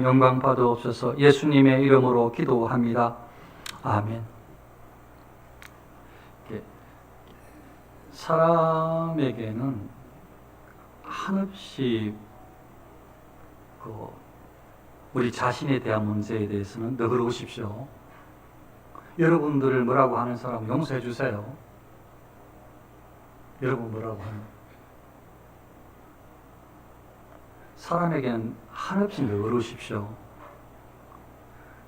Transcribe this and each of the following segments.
영광 받으옵소서. 예수님의 이름으로 기도합니다. 아멘. 사람에게는 한없이 우리 자신에 대한 문제에 대해서는 너그러우십시오. 여러분들을 뭐라고 하는 사람 용서해 주세요. 여러분 뭐라고 하는 사람에게는 한없이 너그러우십시오.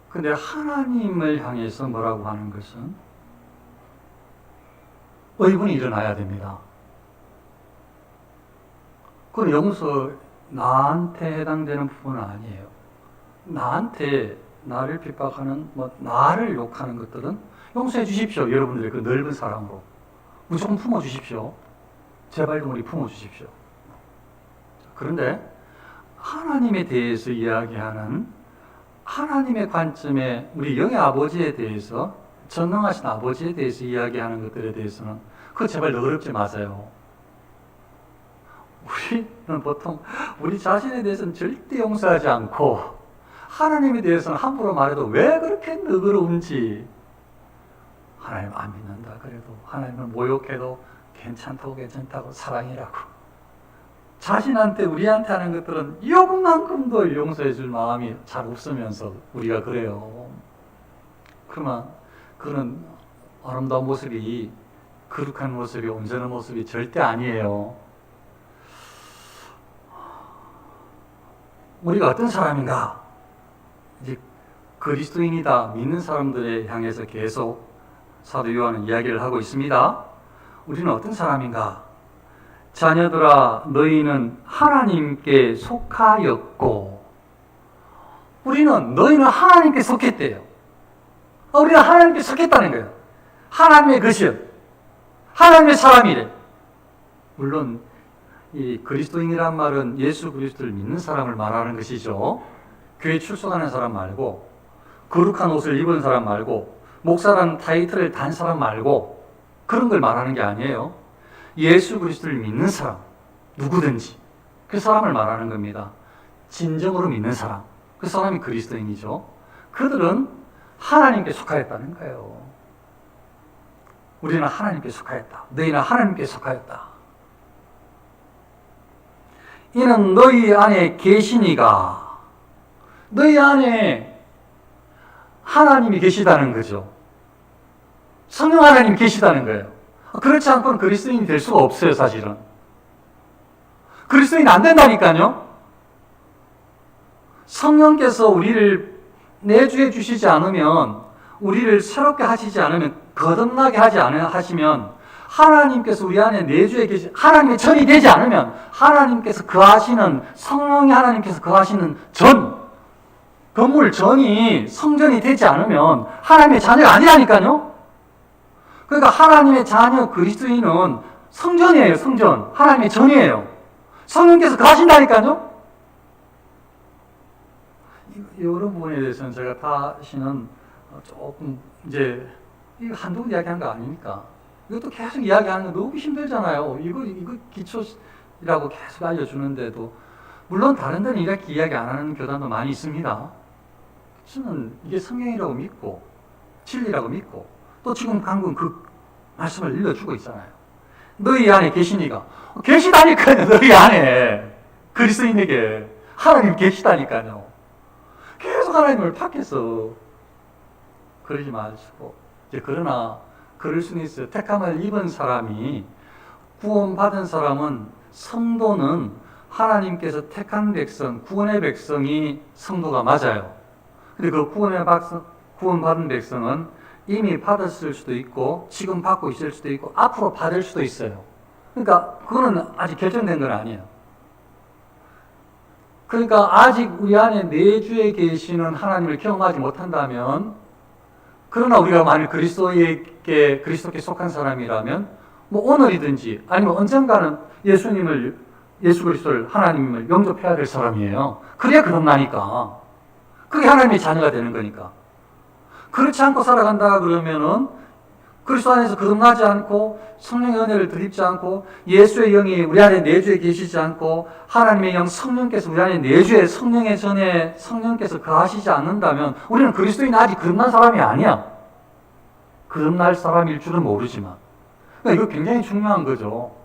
근데 하나님을 향해서 뭐라고 하는 것은 의분이 일어나야 됩니다. 그건 용서 나한테 해당되는 부분은 아니에요. 나를 핍박하는 나를 욕하는 것들은 용서해 주십시오. 여러분들의 그 넓은 사랑으로 무조건 품어 주십시오. 제발 좀 우리 품어 주십시오. 그런데 하나님에 대해서 이야기하는 하나님의 관점에 우리 영의 아버지에 대해서 전능하신 아버지에 대해서 이야기하는 것들에 대해서는 그거 제발 너그럽지 마세요. 우리는 보통 우리 자신에 대해서는 절대 용서하지 않고 하나님에 대해서는 함부로 말해도 왜 그렇게 너그러운지 하나님 안 믿는다 그래도 하나님을 모욕해도 괜찮다고 사랑이라고 자신한테 우리한테 하는 것들은 이만큼도 용서해 줄 마음이 잘 없으면서 우리가 그래요. 그러면 그런 아름다운 모습이 거룩한 모습이 온전한 모습이 절대 아니에요. 우리가 어떤 사람인가? 이제 그리스도인이다 믿는 사람들에 향해서 계속 사도 요한은 이야기를 하고 있습니다. 우리는 어떤 사람인가? 자녀들아 너희는 하나님께 속하였고 너희는 하나님께 속했대요. 우리는 하나님께 속했다는 거예요. 하나님의 것이요. 하나님의 사람이래. 물론 이 그리스도인이란 말은 예수 그리스도를 믿는 사람을 말하는 것이죠. 교회 출석하는 사람 말고 거룩한 옷을 입은 사람 말고 목사라는 타이틀을 단 사람 말고 그런 걸 말하는 게 아니에요. 예수 그리스도를 믿는 사람 누구든지 그 사람을 말하는 겁니다. 진정으로 믿는 사람 그 사람이 그리스도인이죠. 그들은 하나님께 속하였다는 거예요. 우리는 하나님께 속하였다. 너희는 하나님께 속하였다. 이는 너희 안에 계시니가 너희 안에 하나님이 계시다는 거죠. 성령 하나님이 계시다는 거예요. 그렇지 않고는 그리스도인이 될 수가 없어요. 사실은 그리스도인이 안 된다니까요. 성령께서 우리를 내주해 주시지 않으면 우리를 새롭게 하시지 않으면 거듭나게 하시면 하나님께서 우리 안에 내주해 계시 하나님의 전이 되지 않으면 하나님께서 거하시는 성령이 하나님께서 거하시는 건물 전이 성전이 되지 않으면 하나님의 자녀가 아니라니까요. 그러니까 하나님의 자녀 그리스도인은 성전이에요. 성전 하나님의 전이에요. 성령께서 거하신다니까요. 이런 부분에 대해서는 제가 다시는 조금 이제 이거 한두 번 이야기한 거 아닙니까? 이것도 계속 이야기하는 거 너무 힘들잖아요. 이거 기초라고 계속 알려주는데도 물론 다른 데는 이렇게 이야기 안 하는 교단도 많이 있습니다. 저는 이게 성경이라고 믿고 진리라고 믿고 또 지금 방금 그 말씀을 일러주고 있잖아요. 너희 안에 계시니까 계시다니까요. 너희 안에 그리스도인에게 하나님 계시다니까요. 계속 하나님을 밖에서 그러지 마시고 이제 그러나 그럴 수는 있어요. 택함을 입은 사람이 구원받은 사람은 성도는 하나님께서 택한 백성, 구원의 백성이 성도가 맞아요. 근데 그 구원받은 백성은 이미 받았을 수도 있고 지금 받고 있을 수도 있고 앞으로 받을 수도 있어요. 그러니까 그거는 아직 결정된 건 아니에요. 그러니까 아직 우리 안에 내주에 계시는 하나님을 경험하지 못한다면 그러나 우리가 만일 그리스도께 속한 사람이라면 오늘이든지 아니면 언젠가는 예수 그리스도를 하나님을 영접해야 될 사람이에요. 그래야 거듭나니까. 그게 하나님의 자녀가 되는 거니까. 그렇지 않고 살아간다 그러면은 그리스도 안에서 거듭나지 않고 성령의 은혜를 덧입지 않고 예수의 영이 우리 안에 내주에 계시지 않고 하나님의 영 성령께서 우리 안에 내주에 성령의 전에 성령께서 거하시지 않는다면 우리는 그리스도인이 아직 거듭난 사람이 아니야. 거듭날 사람일 줄은 모르지만. 그러니까 이거 굉장히 중요한 거죠.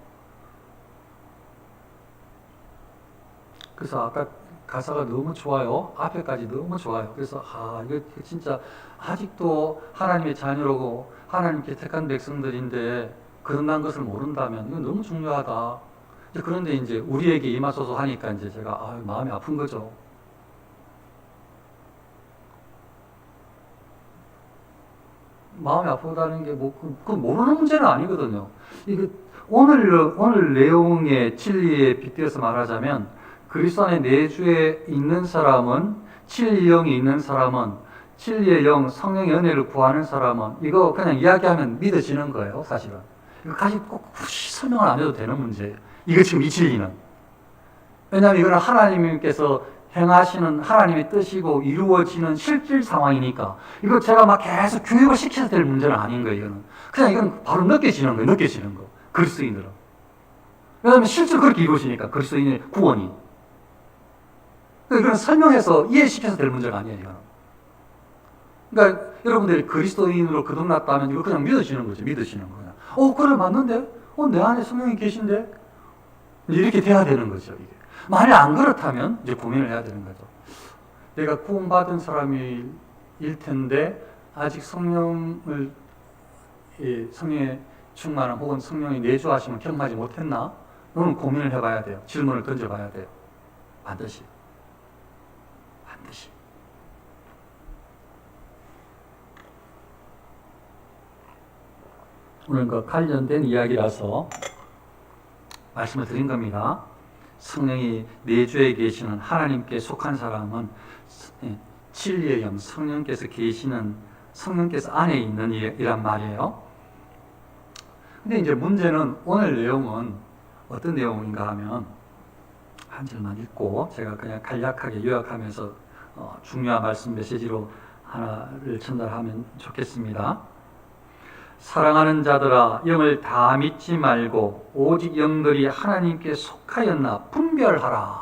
그래서 아까 가사가 너무 좋아요. 앞에까지 너무 좋아요. 그래서 이거 진짜 아직도 하나님의 자녀로고 하나님께 택한 백성들인데 거듭난 것을 모른다면 이건 너무 중요하다. 그런데 이제 우리에게 임하소서 하니까 이제 제가 마음이 아픈 거죠. 마음이 아프다는 게 그 모르는 문제는 아니거든요. 이게 오늘 내용의 진리에 빗대어서 말하자면 그리스도 안에 내주에 있는 사람은 진리의 영이 있는 사람은 진리의 영, 성령의 은혜를 구하는 사람은 이거 그냥 이야기하면 믿어지는 거예요, 사실은. 이거 꼭 굳이 설명을 안 해도 되는 문제예요. 이거 지금 이 진리는. 왜냐하면 이거는 하나님께서 행하시는 하나님의 뜻이고 이루어지는 실질 상황이니까 이거 제가 막 계속 교육을 시켜야 될 문제는 아닌 거예요. 이건 바로 느껴지는 거예요. 느껴지는 거. 그리스도인들은. 왜냐하면 실제로 그렇게 이루어지니까 그리스도인의 구원이. 이건 설명해서 이해시켜서 될 문제가 아니에요. 이거는. 그러니까 여러분들이 그리스도인으로 거듭났다면 이거 그냥 믿어지는 거죠. 믿으시는 거야. 그래 맞는데? 내 안에 성령이 계신데? 이렇게 돼야 되는 거죠. 이게. 만약 안 그렇다면 이제 고민을 해야 되는 거죠. 내가 구원받은 사람일 텐데 아직 성령의 충만함 혹은 성령의 내주하심을 경험하지 못했나? 너는 고민을 해봐야 돼요. 질문을 던져봐야 돼요. 반드시. 오늘 그 관련된 이야기라서 말씀을 드린 겁니다. 성령이 내주에 계시는 하나님께 속한 사람은 진리의 영, 성령께서 안에 있는 이란 말이에요. 근데 이제 문제는 오늘 내용은 어떤 내용인가 하면 한 절만 읽고 제가 그냥 간략하게 요약하면서 중요한 말씀 메시지로 하나를 전달하면 좋겠습니다. 사랑하는 자들아 영을 다 믿지 말고 오직 영들이 하나님께 속하였나 분별하라.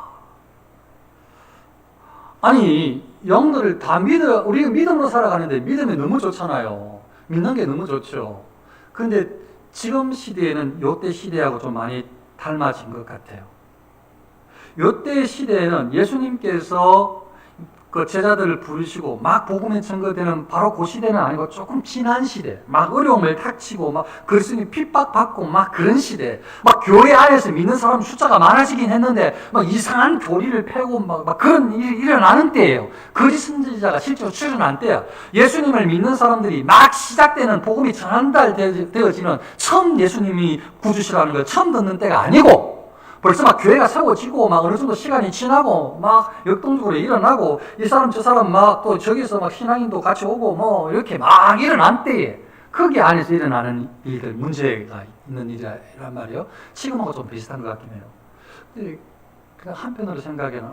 아니 영들을 다 우리가 믿음으로 살아가는데 믿음이 너무 좋잖아요. 믿는 게 너무 좋죠. 그런데 지금 시대에는 요때 시대하고 좀 많이 닮아진 것 같아요. 요때 시대에는 예수님께서 그 제자들을 부르시고 막 복음에 증거되는 바로 그 시대는 아니고 조금 지난 시대, 막 어려움을 닥치고 막 그리스도인이 핍박받고 막 그런 시대, 막 교회 안에서 믿는 사람 숫자가 많아지긴 했는데 막 이상한 교리를 패고 막 그런 일이 일어나는 때예요. 거짓 선지자가 실제로 출현한 때야. 예수님을 믿는 사람들이 막 시작되는 복음이 전달되어지는 처음 예수님이 구주시라는 걸 처음 듣는 때가 아니고 벌써 막 교회가 세워지고 막 어느 정도 시간이 지나고 막 역동적으로 일어나고 이 사람 저 사람 막 또 저기서 막 신앙인도 같이 오고 뭐 이렇게 막 일어난 때에 거기 안에서 일어나는 일들, 문제가 있는 일이란 말이에요. 지금하고 좀 비슷한 것 같긴 해요. 근데 한편으로 생각에는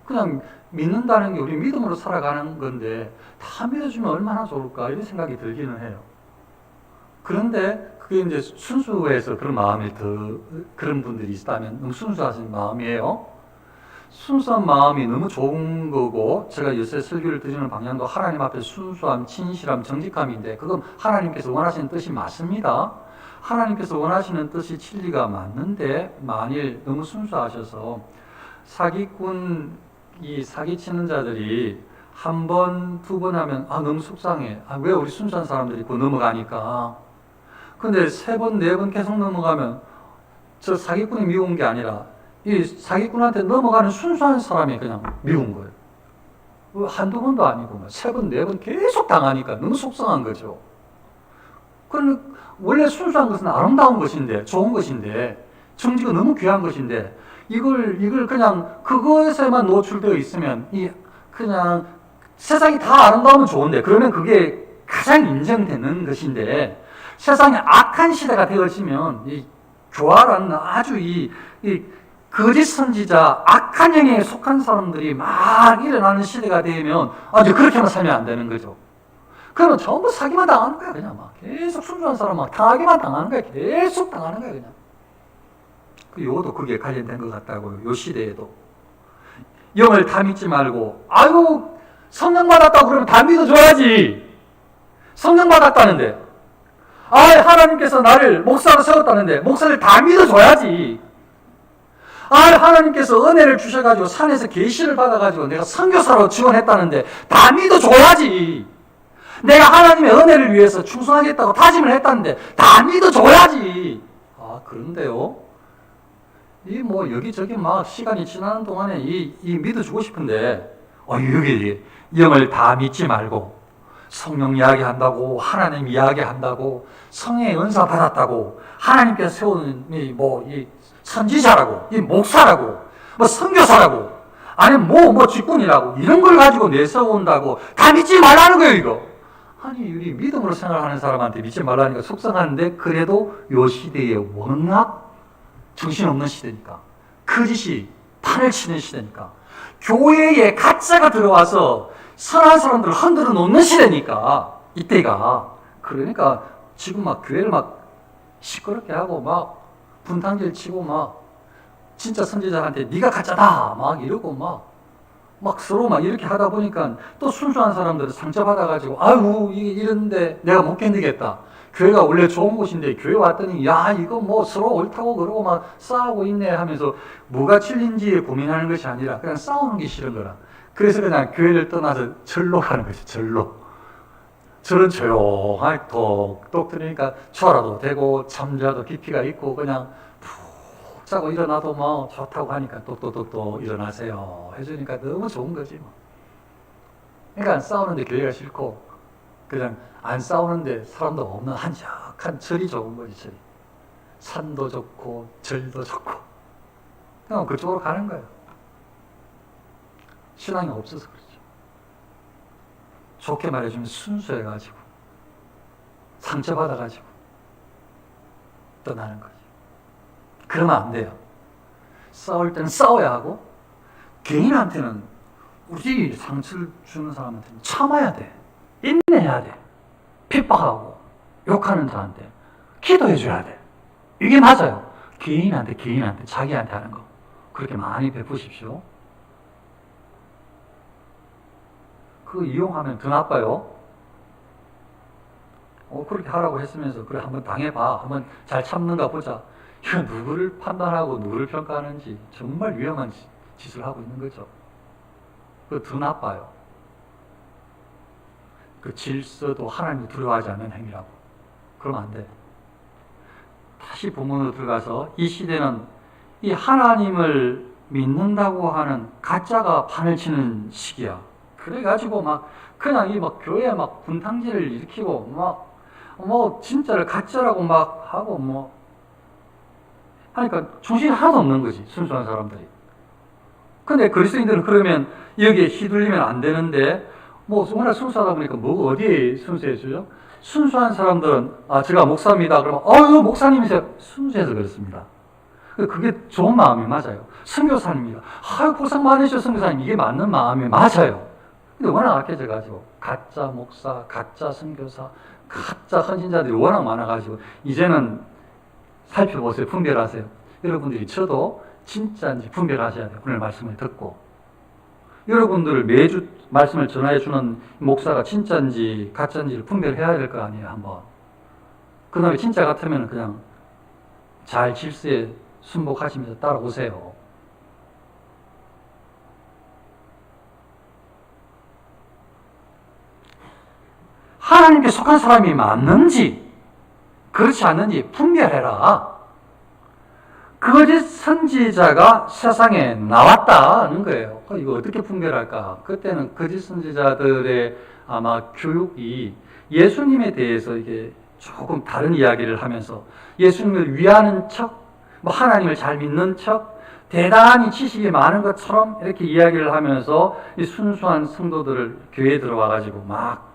그냥 믿는다는 게 우리 믿음으로 살아가는 건데 다 믿어주면 얼마나 좋을까 이런 생각이 들기는 해요. 그런데 그게 이제 순수해서 그런 마음이 그런 분들이 있다면 너무 순수하신 마음이에요. 순수한 마음이 너무 좋은 거고 제가 요새 설교를 드리는 방향도 하나님 앞에 순수함, 진실함, 정직함인데 그건 하나님께서 원하시는 뜻이 맞습니다. 하나님께서 원하시는 뜻이 진리가 맞는데 만일 너무 순수하셔서 사기치는 자들이 한 번, 두 번 하면 너무 속상해. 왜 우리 순수한 사람들이 그거 넘어가니까. 근데 세 번, 네 번 계속 넘어가면 저 사기꾼이 미운 게 아니라 이 사기꾼한테 넘어가는 순수한 사람이 그냥 미운 거예요. 한두 번도 아니고 세 번, 네 번 계속 당하니까 너무 속상한 거죠. 그러니 원래 순수한 것은 아름다운 것인데 좋은 것인데 정직은 너무 귀한 것인데 이걸 그냥 그것에만 노출되어 있으면 그냥 세상이 다 아름다우면 좋은데 그러면 그게 가장 인정되는 것인데 세상에 악한 시대가 되어지면 이 교활한 아주 이 거짓 선지자 악한 영에 속한 사람들이 막 일어나는 시대가 되면 이제 그렇게만 살면 안 되는 거죠. 그러면 전부 사기만 당하는 거야. 그냥 막 계속 순수한 사람 막 당하기만 당하는 거야. 계속 당하는 거야 그냥. 요것도 그게 관련된 것 같다고요. 요 시대에도 영을 다 믿지 말고, 아이고 성령 받았다고 그러면 다 믿어줘야지. 성령 받았다는데, 아 하나님께서 나를 목사로 세웠다는데 목사를 다 믿어줘야지. 아 하나님께서 은혜를 주셔가지고 산에서 계시를 받아가지고 내가 선교사로 지원했다는데 다 믿어줘야지. 내가 하나님의 은혜를 위해서 충성하겠다고 다짐을 했다는데 다 믿어줘야지. 아 그런데요, 이 뭐 여기저기 막 시간이 지나는 동안에 이 믿어주고 싶은데, 여기 영을 다 믿지 말고 성령 이야기한다고, 하나님 이야기한다고, 성령의 은사 받았다고, 하나님께서 세우는 이 선지자라고, 이 목사라고, 뭐 선교사라고, 아니면 뭐 직분이라고, 이런 걸 가지고 내세운다고 다 믿지 말라는 거예요 이거. 아니 우리 믿음으로 생활하는 사람한테 믿지 말라니까 속상한데, 그래도 요 시대에 워낙 정신없는 시대니까, 거짓이 판을 치는 시대니까, 교회에 가짜가 들어와서 선한 사람들을 흔들어 놓는 시대니까, 이때가. 그러니까 지금 막 교회를 막 시끄럽게 하고 막 분탕질 치고 막 진짜 선지자한테 네가 가짜다 막 이러고 막 서로 막 이렇게 하다 보니까 또 순수한 사람들은 상처받아가지고, 아유 이런데 내가 못 견디겠다. 교회가 원래 좋은 곳인데 교회 왔더니 야 이거 뭐 서로 옳다고 그러고 막 싸우고 있네 하면서 뭐가 진리인지 고민하는 것이 아니라 그냥 싸우는 게 싫은 거라. 그래서 그냥 교회를 떠나서 절로 가는 거죠. 절로. 절은 조용하게 톡톡 들으니까 초라도 되고 잠자도 깊이가 있고 그냥 푹 자고 일어나도 뭐 좋다고 하니까 또 일어나세요 해주니까 너무 좋은 거지 뭐. 그러니까 싸우는데 교회가 싫고 그냥 안 싸우는데 사람도 없는 한적한 절이 좋은 거지. 절이. 산도 좋고 절도 좋고 그냥 그쪽으로 가는 거예요. 신앙이 없어서 그렇죠. 좋게 말해주면 순수해가지고 상처받아가지고 떠나는 거지. 그러면 안 돼요. 싸울 때는 싸워야 하고, 개인한테는, 우리 상처를 주는 사람한테는 참아야 돼. 인내해야 돼. 핍박하고 욕하는 자한테 기도해줘야 돼. 이게 맞아요. 개인한테 자기한테 하는 거 그렇게 많이 베푸십시오. 그거 이용하면 더 나빠요. 그렇게 하라고 했으면서 그래 한번 당해봐, 한번 잘 참는가 보자. 이거 누구를 판단하고 누구를 평가하는지 정말 위험한 짓을 하고 있는 거죠. 그거 더 나빠요. 그 질서도 하나님을 두려워하지 않는 행위라고. 그러면 안 돼. 다시 본문으로 들어가서, 이 시대는 이 하나님을 믿는다고 하는 가짜가 판을 치는 시기야. 그래가지고 그냥 교회에 분탕질을 일으키고 진짜를 가짜라고 하고 하니까 정신이 하나도 없는 거지, 순수한 사람들이. 근데 그리스도인들은 그러면 여기에 휘둘리면 안 되는데, 워낙 순수하다 보니까 어디에 순수해지죠? 순수한 사람들은, 제가 목사입니다. 그러면, 목사님이세요. 순수해서 그렇습니다. 그게 좋은 마음이 맞아요. 선교사님이다. 고생 많으셔, 선교사님. 이게 맞는 마음이 맞아요. 근데 워낙 악해져가지고, 가짜 목사, 가짜 선교사, 가짜 헌신자들이 워낙 많아가지고, 이제는 살펴보세요. 분별하세요. 여러분들이 저도 진짜인지 분별하셔야 돼요. 오늘 말씀을 듣고. 여러분들 매주 말씀을 전해주는 목사가 진짜인지 가짜인지를 분별해야 될 거 아니에요, 한번. 그 다음에 진짜 같으면 그냥 잘 질서에 순복하시면서 따라오세요. 하나님께 속한 사람이 맞는지 그렇지 않는지 분별해라. 거짓 선지자가 세상에 나왔다는 거예요. 이거 어떻게 분별할까? 그때는 거짓 선지자들의 아마 교육이 예수님에 대해서 이게 조금 다른 이야기를 하면서 예수님을 위하는 척, 하나님을 잘 믿는 척, 대단히 지식이 많은 것처럼 이렇게 이야기를 하면서 이 순수한 성도들을 교회에 들어와가지고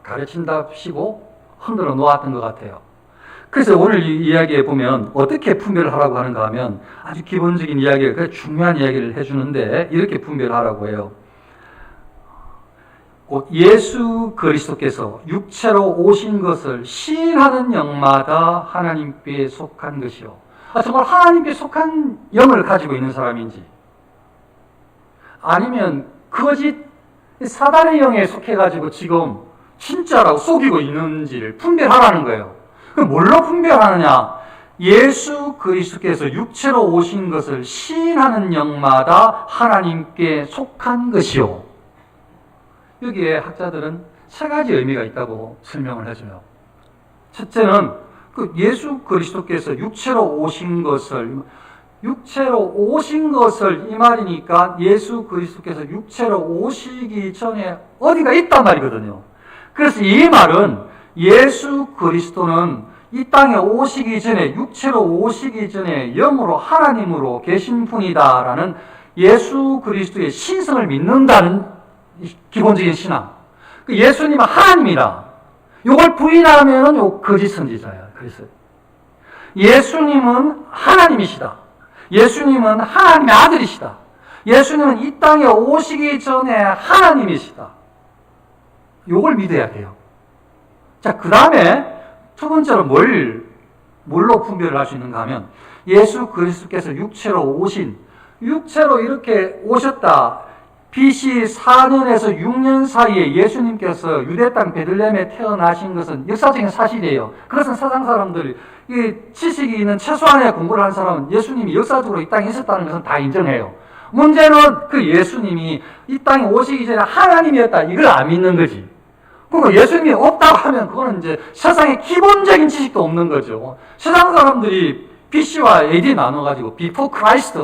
가르친답시고 흔들어 놓았던 것 같아요. 그래서 오늘 이 이야기에 보면 어떻게 분별을 하라고 하는가 하면 아주 기본적인 이야기가 중요한 이야기를 해주는데 이렇게 분별하라고 해요. 곧 예수 그리스도께서 육체로 오신 것을 시인하는 영마다 하나님께 속한 것이요. 정말 하나님께 속한 영을 가지고 있는 사람인지, 아니면 거짓 사단의 영에 속해가지고 지금 진짜라고 속이고 있는지를 분별하라는 거예요. 그럼 뭘로 분별하느냐? 예수 그리스도께서 육체로 오신 것을 시인하는 영마다 하나님께 속한 것이요. 여기에 학자들은 세 가지 의미가 있다고 설명을 해줘요. 첫째는 그 예수 그리스도께서 육체로 오신 것을 이 말이니까 예수 그리스도께서 육체로 오시기 전에 어디가 있단 말이거든요. 그래서 이 말은 예수 그리스도는 이 땅에 오시기 전에, 육체로 오시기 전에 영으로 하나님으로 계신 분이다라는 예수 그리스도의 신성을 믿는다는 기본적인 신앙. 예수님은 하나님이다. 이걸 부인하면 요 거짓 선지자야. 그래서 예수님은 하나님이시다. 예수님은 하나님의 아들이시다. 예수님은 이 땅에 오시기 전에 하나님이시다. 요걸 믿어야 돼요. 자, 그 다음에 두 번째로 뭘로 분별을 할 수 있는가 하면, 예수 그리스도께서 육체로 이렇게 오셨다. BC 4년에서 6년 사이에 예수님께서 유대 땅 베들레헴에 태어나신 것은 역사적인 사실이에요. 그것은 세상 사람들이, 이 지식이 있는 최소한의 공부를 한 사람은 예수님이 역사적으로 이 땅에 있었다는 것은 다 인정해요. 문제는 그 예수님이 이 땅에 오시기 전에 하나님이었다. 이걸 안 믿는 거지. 그러니까 예수님이 없다고 하면 그거는 이제 세상에 기본적인 지식도 없는 거죠. 세상 사람들이 BC와 AD 나눠가지고 Before Christ,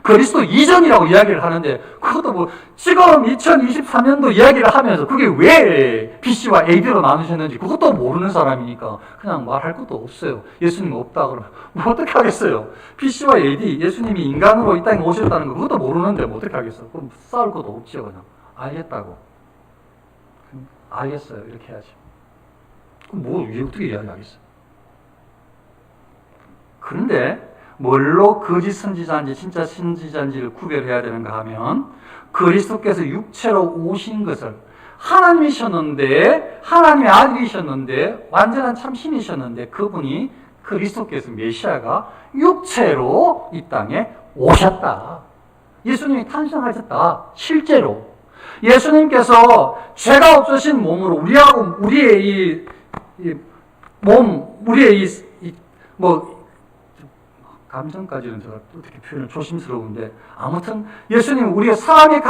그리스도 이전이라고 이야기를 하는데, 그것도 뭐 지금 2023년도 이야기를 하면서 그게 왜 BC와 AD로 나누셨는지 그것도 모르는 사람이니까 그냥 말할 것도 없어요. 예수님 없다 그러면 뭐 어떻게 하겠어요? BC와 AD, 예수님이 인간으로 이 땅에 오셨다는 거 그것도 모르는데 뭐 어떻게 하겠어? 그럼 싸울 것도 없죠. 그냥 알겠다고. 알겠어요. 이렇게 해야지. 그럼 뭐 어떻게 이야기하겠어요? 그런데 뭘로 거짓 선지자인지 진짜 선지자인지를 구별해야 되는가 하면, 그리스도께서 육체로 오신 것을 하나님이셨는데, 하나님의 아들이셨는데, 완전한 참 신이셨는데, 그분이 그리스도께서 메시아가 육체로 이 땅에 오셨다. 예수님이 탄생하셨다. 실제로. 예수님께서 죄가 없으신 몸으로 우리의 감정까지는 제가 어떻게 표현을 조심스러운데, 아무튼 예수님 우리가 사람이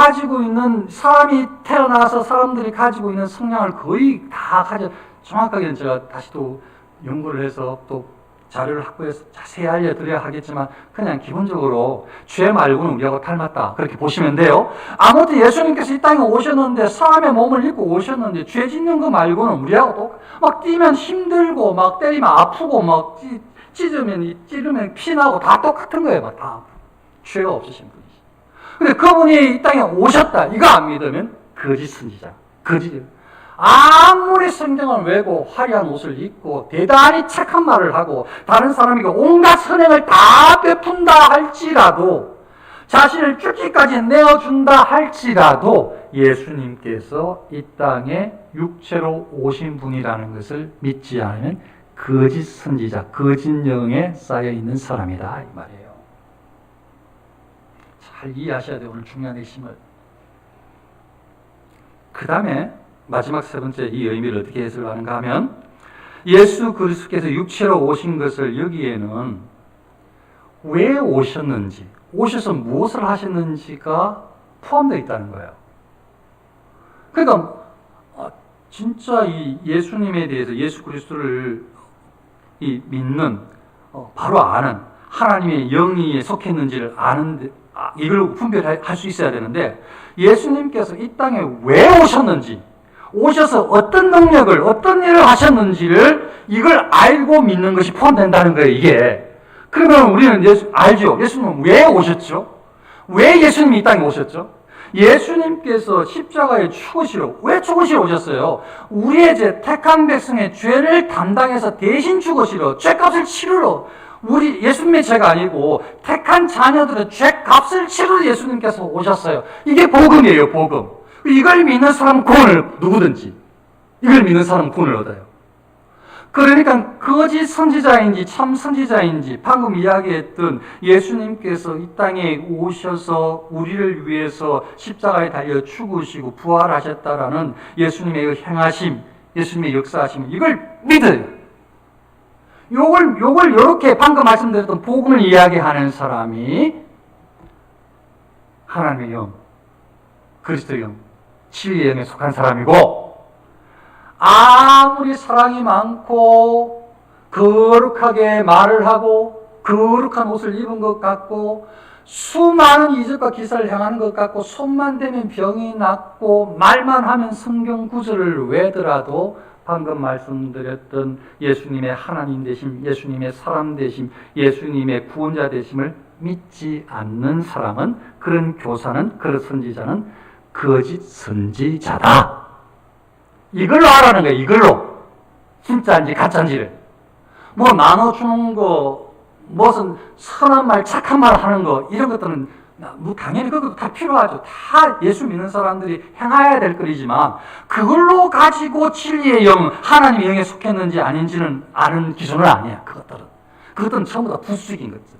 태어나서 사람들이 가지고 있는 성향을 거의 다 정확하게는 제가 다시 또 연구를 해서 또 자료를 확보해서 자세히 알려드려야 하겠지만, 그냥 기본적으로 죄 말고는 우리하고 닮았다. 그렇게 보시면 돼요. 아무튼 예수님께서 이 땅에 오셨는데, 사람의 몸을 입고 오셨는데, 죄 짓는 거 말고는 우리하고 또 막 뛰면 힘들고, 막 때리면 아프고, 막 찌르면 피나고 다 똑같은 거예요. 막 다. 죄가 없으신 분이시. 근데 그분이 이 땅에 오셨다. 이거 안 믿으면 거짓 선지자. 아무리 성경을 외고 화려한 옷을 입고 대단히 착한 말을 하고 다른 사람에게 온갖 선행을 다 베푼다 할지라도, 자신을 죽기까지 내어준다 할지라도, 예수님께서 이 땅에 육체로 오신 분이라는 것을 믿지 않으면 거짓 선지자, 거짓 영에 쌓여 있는 사람이다 이 말이에요. 잘 이해하셔야 돼요. 오늘 중요한 핵심을. 그 다음에 마지막 세 번째, 이 의미를 어떻게 해석하는가 하면, 예수 그리스도께서 육체로 오신 것을 여기에는 왜 오셨는지, 오셔서 무엇을 하셨는지가 포함되어 있다는 거예요. 그러니까 진짜 이 예수님에 대해서, 예수 그리스도를 믿는, 바로 아는, 하나님의 영이에 속했는지를 아는데, 이걸 분별할 수 있어야 되는데, 예수님께서 이 땅에 왜 오셨는지, 오셔서 어떤 능력을, 어떤 일을 하셨는지를 이걸 알고 믿는 것이 포함된다는 거예요, 이게. 그러면 우리는 알죠? 예수님은 왜 오셨죠? 왜 예수님이 이 땅에 오셨죠? 예수님께서 십자가에 왜 죽으시러 오셨어요? 우리의 죄, 택한 백성의 죄를 담당해서 대신 죽으시러, 죄값을 치르러, 예수님의 죄가 아니고 택한 자녀들의 죄값을 치르러 예수님께서 오셨어요. 이게 복음이에요, 복음. 이걸 믿는 사람은 구원을, 누구든지 이걸 믿는 사람은 구원을 얻어요. 그러니까 거짓 선지자인지 참 선지자인지 방금 이야기했던 예수님께서 이 땅에 오셔서 우리를 위해서 십자가에 달려 죽으시고 부활하셨다라는 예수님의 그 행하심, 예수님의 역사하심, 이걸 믿어요. 요걸 이렇게 방금 말씀드렸던 복음을 이야기하는 사람이 하나님의 영, 그리스도의 영, 진리의 영에 속한 사람이고, 아무리 사랑이 많고 거룩하게 말을 하고 거룩한 옷을 입은 것 같고 수많은 이적과 기사를 행하는 것 같고 손만 대면 병이 낫고 말만 하면 성경 구절을 외더라도 방금 말씀드렸던 예수님의 하나님 되심, 예수님의 사람 되심, 예수님의 구원자 되심을 믿지 않는 사람은, 그런 교사는, 그런 선지자는 거짓 선지자다. 이걸로 알아는 거예요. 이걸로. 진짜인지 가짜인지를. 뭐 나눠주는 거, 무슨 선한 말, 착한 말 하는 거, 이런 것들은 뭐 당연히 그것도 다 필요하죠. 다 예수 믿는 사람들이 행해야 될 거리지만 그걸로 가지고 진리의 영, 하나님의 영에 속했는지 아닌지는 아는 기준은 아니야. 그것들은 전부 다 부수적인 것들이지.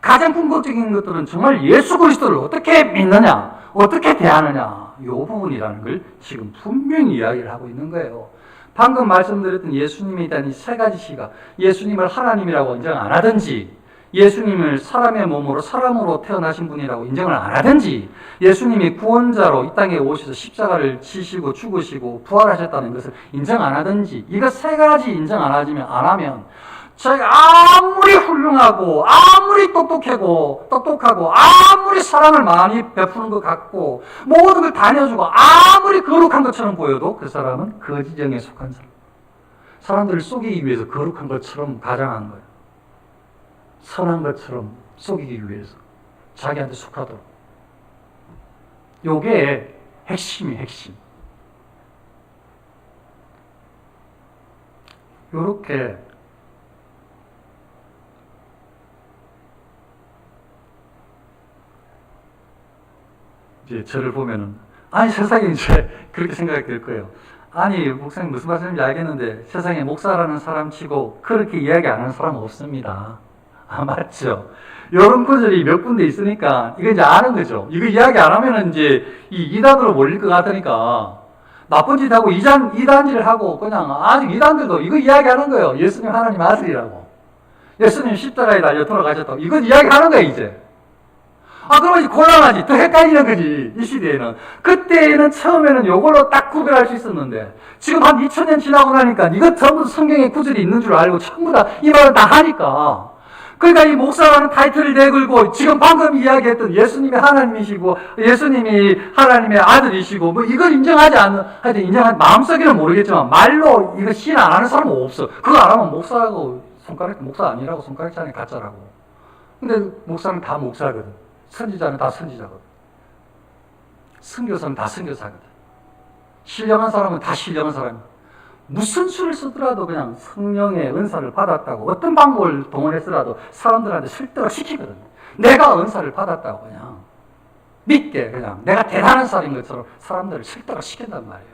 가장 궁극적인 것들은 정말 예수 그리스도를 어떻게 믿느냐, 어떻게 대하느냐, 이 부분이라는 걸 지금 분명히 이야기를 하고 있는 거예요. 방금 말씀드렸던 예수님에 대한 이 세 가지 시각, 예수님을 하나님이라고 인정 안 하든지, 예수님을 사람의 몸으로 사람으로 태어나신 분이라고 인정을 안 하든지, 예수님이 구원자로 이 땅에 오셔서 십자가를 지시고 죽으시고 부활하셨다는 것을 인정 안 하든지, 이거 세 가지 인정 안 하면 자기가 아무리 훌륭하고 아무리 똑똑하고 아무리 사랑을 많이 베푸는 것 같고 모든 걸 다 내어주고 아무리 거룩한 것처럼 보여도 그 사람은 거짓 영에 속한 사람. 사람들을 속이기 위해서 거룩한 것처럼 가장한 거예요. 선한 것처럼 속이기 위해서 자기한테 속하도록. 요게 핵심이 핵심. 요렇게 이제 저를 보면은, 아니 세상에 이제 그렇게 생각이 들 거예요. 아니 목사님 무슨 말씀인지 알겠는데 세상에 목사라는 사람 치고 그렇게 이야기 안 하는 사람은 없습니다. 아, 맞죠? 이런 구절이 몇 군데 있으니까 이거 이제 아는 거죠. 이거 이야기 안 하면은 이제 이 이단으로 몰릴 것 같으니까 나쁜 짓 하고 이단질을 하고 그냥 아직 이단들도 이거 이야기하는 거예요. 예수님 하나님 아들이라고. 예수님 십자가에 달려 돌아가셨다고. 이거 이야기하는 거예요, 이제. 그러면 이제 곤란하지. 더 헷갈리는 거지. 이 시대에는. 그때는 처음에는 요걸로 딱 구별할 수 있었는데, 지금 한 2000년 지나고 나니까 이거 전부 성경에 구절이 있는 줄 알고 전부 다 이 말을 다 하니까. 그러니까 이 목사라는 타이틀을 내걸고 지금 방금 이야기했던 예수님이 하나님이시고 예수님이 하나님의 아들이시고 뭐 이걸 인정하지 않는, 하여튼 인정한 마음속에는 모르겠지만 말로 이거 시인 안 하는 사람은 없어. 그거 안 하면 목사하고 목사 아니라고 손가락질하는 가짜라고. 근데 목사는 다 목사거든. 선지자는 다 선지자거든. 선교사는 다 선교사거든. 신령한 사람은 다 신령한 사람이야. 무슨 수를 쓰더라도 그냥 성령의 은사를 받았다고 어떤 방법을 동원했더라도 사람들한테 설득을 시키거든. 내가 은사를 받았다고 그냥 믿게 그냥 내가 대단한 사람인 것처럼 사람들을 설득을 시킨단 말이에요.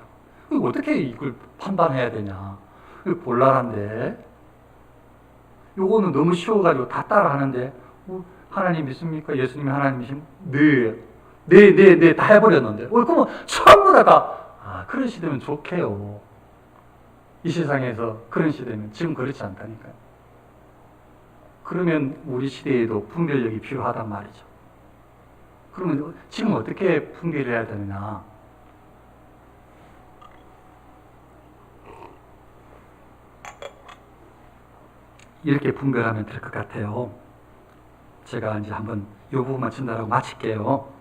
이거 어떻게 이걸 판단해야 되냐. 이거 곤란한데 요거는 너무 쉬워가지고 다 따라하는데 하나님 믿습니까? 예수님이 하나님이신? 네, 다 해버렸는데. 그러면 전부 다, 그런 시대면 좋게요. 이 세상에서 그런 시대면 지금 그렇지 않다니까요. 그러면 우리 시대에도 분별력이 필요하단 말이죠. 그러면 지금 어떻게 분별해야 되느냐? 이렇게 분별하면 될 것 같아요. 제가 이제 한번 이 부분만 전달하고 마칠게요.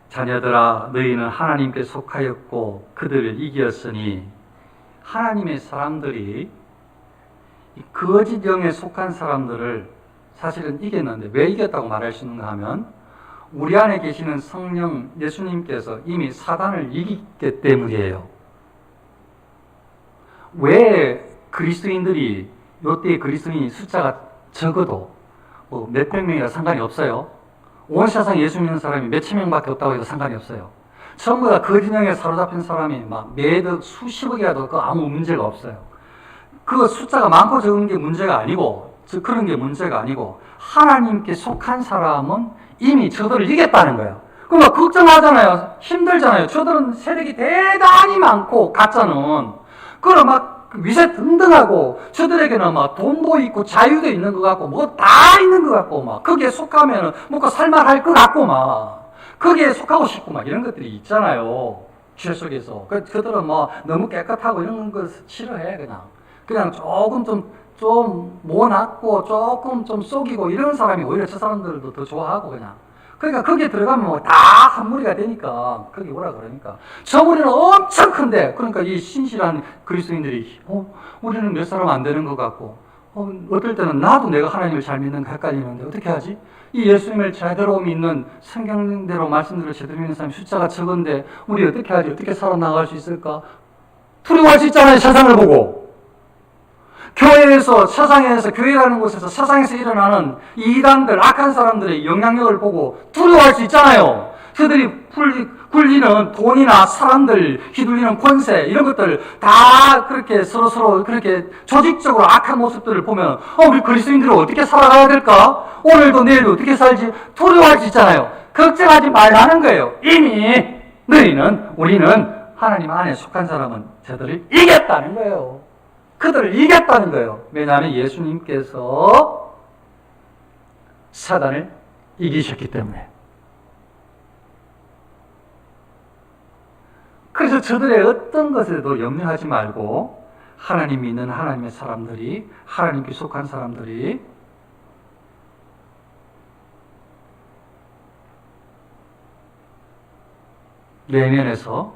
자녀들아, 너희는 하나님께 속하였고 그들을 이겼으니, 하나님의 사람들이 거짓 영에 속한 사람들을 사실은 이겼는데 왜 이겼다고 말할 수 있는가 하면 우리 안에 계시는 성령 예수님께서 이미 사단을 이겼기 때문이에요. 왜 그리스도인들이 요때 그리스도인 숫자가 적어도 뭐 몇백 명이라 상관이 없어요. 온 세상에 예수 믿는 사람이 몇천 명밖에 없다고 해도 상관이 없어요. 전부 다 거짓 영에 사로잡힌 사람이 막 매덕 수십억이라도 그 아무 문제가 없어요. 그 숫자가 많고 적은 게 문제가 아니고, 그런 게 문제가 아니고, 하나님께 속한 사람은 이미 저들을 이겼다는 거예요. 그럼 걱정하잖아요. 힘들잖아요. 저들은 세력이 대단히 많고, 가짜는. 그럼 막 위세 등등하고, 저들에게는 막 돈도 있고, 자유도 있는 것 같고, 뭐 다 있는 것 같고, 막, 거기에 속하면 먹고 살만할 것 같고, 막, 거기에 속하고 싶고, 막 이런 것들이 있잖아요. 죄 속에서. 그들은 뭐 너무 깨끗하고 이런 거 싫어해, 그냥 조금 좀 모났고, 조금 좀 속이고, 이런 사람이 오히려 저 사람들도 더 좋아하고, 그냥. 그러니까 거기에 들어가면 뭐 다 한 무리가 되니까, 거기 오라 그러니까. 저 무리는 엄청 큰데, 그러니까 이 신실한 그리스도인들이, 우리는 몇 사람 안 되는 것 같고, 어떨 때는 나도 내가 하나님을 잘 믿는 거 헷갈리는데, 어떻게 하지? 이 예수님을 제대로 믿는, 성경대로 말씀대로 제대로 믿는 사람이 숫자가 적은데, 우리 어떻게 하지? 어떻게 살아나갈 수 있을까? 두려워할 수 있잖아요, 세상을 보고. 교회에서, 세상에서, 교회라는 곳에서 세상에서 일어나는 이단들, 악한 사람들의 영향력을 보고 두려워할 수 있잖아요. 그들이 굴리는 돈이나 사람들, 휘둘리는 권세, 이런 것들 다 그렇게 서로 그렇게 조직적으로 악한 모습들을 보면, 우리 그리스도인들은 어떻게 살아가야 될까? 오늘도 내일도 어떻게 살지? 두려워할 수 있잖아요. 걱정하지 말라는 거예요. 이미 우리는 하나님 안에 속한 사람은 저들을 이겼다는 거예요. 그들을 이겼다는 거예요. 왜냐하면 예수님께서 사단을 이기셨기 때문에. 그래서 저들의 어떤 것에도 염려하지 말고 하나님 믿는 하나님의 사람들이, 하나님께 속한 사람들이 내면에서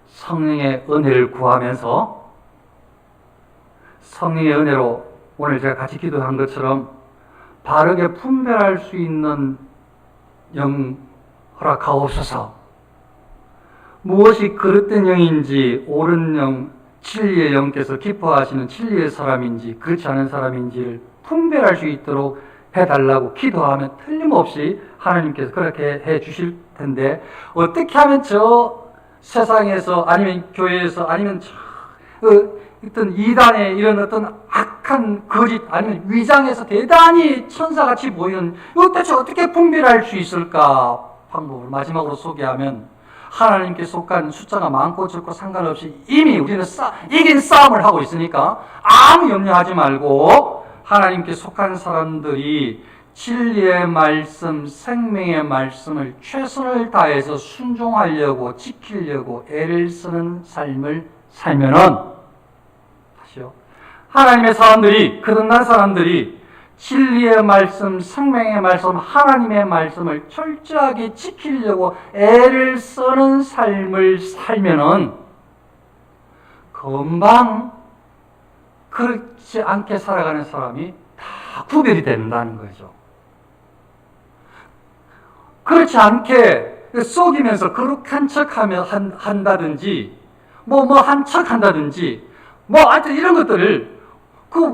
성령의 은혜를 구하면서 성령의 은혜로 오늘 제가 같이 기도한 것처럼 바르게 분별할 수 있는 영 허락하옵소서. 무엇이 그릇된 영인지, 옳은 영, 진리의 영께서 기뻐하시는 진리의 사람인지 그렇지 않은 사람인지를 분별할 수 있도록 해달라고 기도하면 틀림없이 하나님께서 그렇게 해 주실 텐데, 어떻게 하면 저 세상에서 아니면 교회에서 아니면 어떤 이단의 이런 어떤 악한 거짓 아니면 위장에서 대단히 천사같이 보이는 이것 대체 어떻게 분별할 수 있을까? 방법을 마지막으로 소개하면, 하나님께 속한 숫자가 많고 적고 상관없이 이미 우리는 이긴 싸움을 하고 있으니까 아무 염려하지 말고 하나님께 속한 사람들이 진리의 말씀, 생명의 말씀을 최선을 다해서 순종하려고 지키려고 애를 쓰는 삶을 살면은, 다시요, 하나님의 사람들이, 거듭난 사람들이 진리의 말씀, 생명의 말씀, 하나님의 말씀을 철저하게 지키려고 애를 쓰는 삶을 살면은 금방 그렇지 않게 살아가는 사람이 다 구별이 된다는 거죠. 그렇지 않게 속이면서 거룩한 척 한다든지, 한 척 한다든지, 하여튼 이런 것들을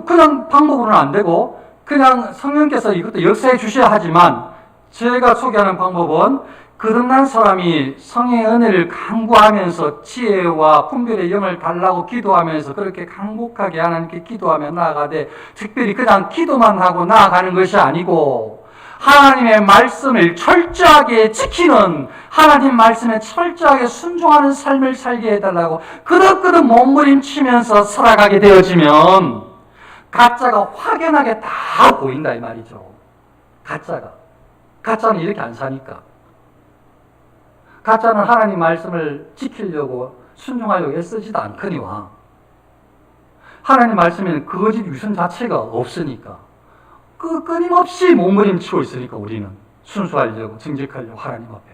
그냥 방법으로는 안 되고, 그냥 성령께서 이것도 역사해 주셔야 하지만, 제가 소개하는 방법은 거듭난 사람이 성령의 은혜를 간구하면서 지혜와 분별의 영을 달라고 기도하면서 그렇게 간곡하게 하나님께 기도하며 나아가되, 특별히 그냥 기도만 하고 나아가는 것이 아니고 하나님의 말씀을 철저하게 지키는, 하나님 말씀에 철저하게 순종하는 삶을 살게 해달라고 그릇그릇 몸부림치면서 살아가게 되어지면 가짜가 확연하게 다 보인다 이 말이죠. 가짜는 이렇게 안 사니까. 가짜는 하나님 말씀을 지키려고 순종하려고 애쓰지도 않거니와 하나님 말씀에는 거짓 위선 자체가 없으니까 끊임없이 몸부림치고 있으니까 우리는 순수하려고 정직하려고 하나님 앞에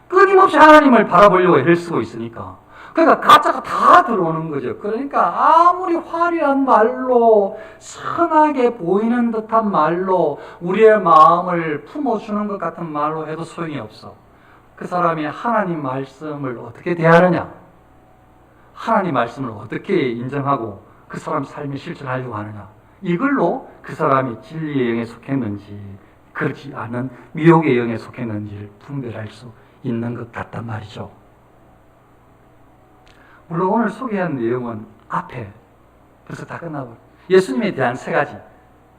끊임없이 하나님을 바라보려고 애를 쓰고 있으니까, 그러니까 가짜가 다 들어오는 거죠. 그러니까 아무리 화려한 말로, 선하게 보이는 듯한 말로, 우리의 마음을 품어주는 것 같은 말로 해도 소용이 없어. 그 사람이 하나님 말씀을 어떻게 대하느냐, 하나님 말씀을 어떻게 인정하고 그 사람 삶에 실천하려고 하느냐, 이걸로 그 사람이 진리의 영에 속했는지 그렇지 않은 미혹의 영에 속했는지를 분별할 수 있는 것 같단 말이죠. 물론 오늘 소개한 내용은 앞에 벌써 다 끝나고 예수님에 대한 세 가지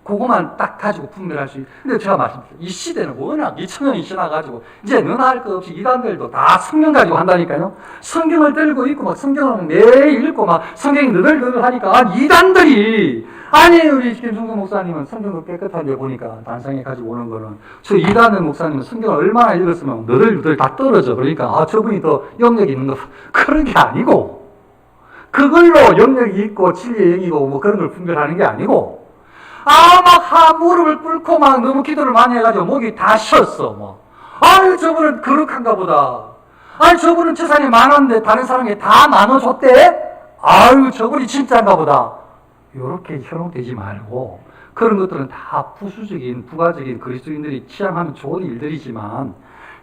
그거만 딱 가지고 분별할 수 있는. 근데 제가 말씀드렸죠. 이 시대는 워낙 2000년이 지나가지고 이제 너나 할 것 없이 이단들도 다 성경 가지고 한다니까요. 성경을 들고 있고 막 성경을 매일 읽고 막 성경이 너덜너덜 하니까 이단들이 아니 우리 김성수 목사님은 성경도 깨끗한데 보니까 단상에 가지고 오는 거는 저 이단의 목사님은 성경을 얼마나 읽었으면 너덜너덜 다 떨어져. 그러니까 저분이 더 영역이 있는 거 그런 게 아니고 그걸로 영역이 있고 진리의 영이고 뭐 그런 걸 분별하는 게 아니고 막 무릎을 꿇고 막 너무 기도를 많이 해가지고 목이 다 쉬었어. 뭐. 아유, 저분은 거룩한가 보다. 아유, 저분은 재산이 많았는데 다른 사람에게 다 나눠줬대? 아유, 저분이 진짜인가 보다. 이렇게 현혹되지 말고, 그런 것들은 다 부수적인, 부가적인 그리스도인들이 취향하면 좋은 일들이지만,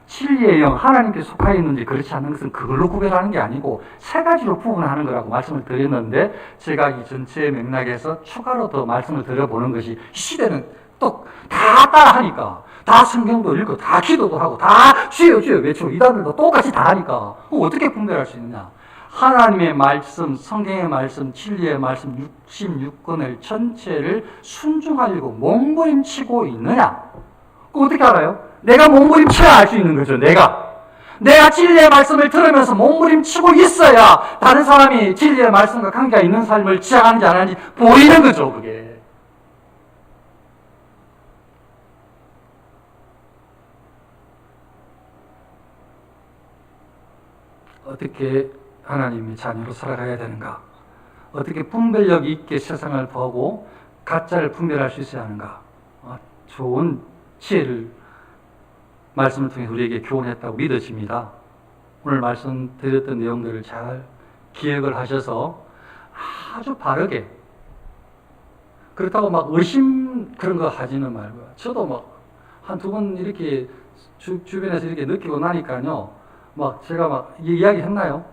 진리의 영, 하나님께 속하여 있는지 그렇지 않은 것은 그걸로 구별하는 게 아니고 세 가지로 구분하는 거라고 말씀을 드렸는데 제가 이 전체의 맥락에서 추가로 더 말씀을 드려보는 것이 시대는 또 다 따라하니까 다 성경도 읽고 다 기도도 하고 다 주여 주여 외치고 이단들도 똑같이 다 하니까 어떻게 분별할 수 있느냐. 하나님의 말씀, 성경의 말씀, 진리의 말씀 66권을 전체를 순종하려고 몸부림치고 있느냐. 어떻게 알아요? 내가 몸부림쳐야 알 수 있는 거죠. 내가 진리의 말씀을 들으면서 몸부림치고 있어야 다른 사람이 진리의 말씀과 관계가 있는 삶을 지향하는지 안 하는지 보이는 거죠. 그게 어떻게 하나님의 자녀로 살아가야 되는가, 어떻게 분별력 있게 세상을 보고 가짜를 분별할 수 있어야 하는가, 좋은 지혜를 말씀을 통해 우리에게 교훈했다고 믿어집니다. 오늘 말씀드렸던 내용들을 잘 기억을 하셔서 아주 바르게, 그렇다고 막 의심 그런 거 하지는 말고요. 저도 막 한두 번 이렇게 주변에서 이렇게 느끼고 나니까요, 막 제가 막 이야기 했나요?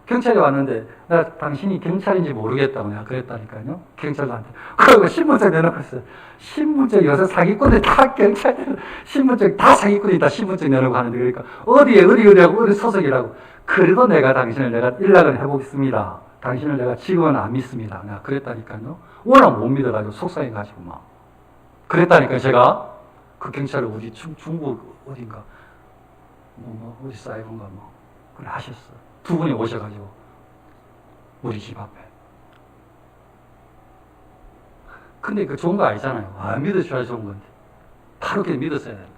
경찰이 왔는데 나 당신이 경찰인지 모르겠다고 내가 그랬다니까요. 경찰한테. 그리고 신분증 내놓고 있어요. 신분증 요새 사기꾼들 다 경찰 신분증 다 사기꾼이다. 신분증 내놓고 하는데 그러니까 어디하고 어디 소속이라고. 그래도 내가 당신을 내가 연락을 해보겠습니다. 당신을 내가 지금은 안 믿습니다. 내가 그랬다니까요. 워낙 못 믿어가지고 속상해가지고 막 그랬다니까요. 제가 그 경찰을 어디 중국 어딘가 어디 사이버인가 그걸 하셨어. 두 분이 오셔가지고 우리 집 앞에. 근데 그 좋은 거 아니잖아요. 안 믿어줘야 좋은 건데 바로 그렇게 믿었어야 되는데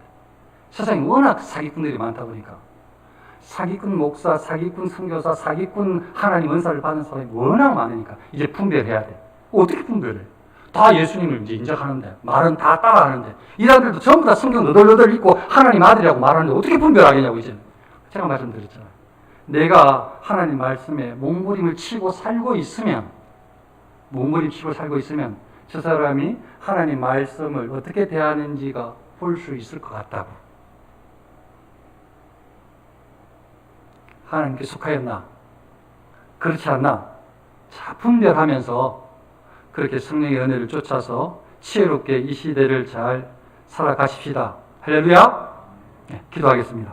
세상에 워낙 사기꾼들이 많다 보니까 사기꾼 목사, 사기꾼 선교사, 사기꾼 하나님 은사를 받은 사람이 워낙 많으니까 이제 분별해야 돼. 어떻게 분별해? 다 예수님을 이제 인정하는데 말은 다 따라하는데 이들도 전부 다 성경 너덜너덜 읽고 하나님 아들이라고 말하는데 어떻게 분별하겠냐고. 이제 제가 말씀드렸잖아요. 내가 하나님 말씀에 몸부림을 치고 살고 있으면 저 사람이 하나님 말씀을 어떻게 대하는지가 볼 수 있을 것 같다고. 하나님께 속하였나? 그렇지 않나? 자, 분별하면서 그렇게 성령의 은혜를 쫓아서 지혜롭게 이 시대를 잘 살아가십시다. 할렐루야! 네, 기도하겠습니다.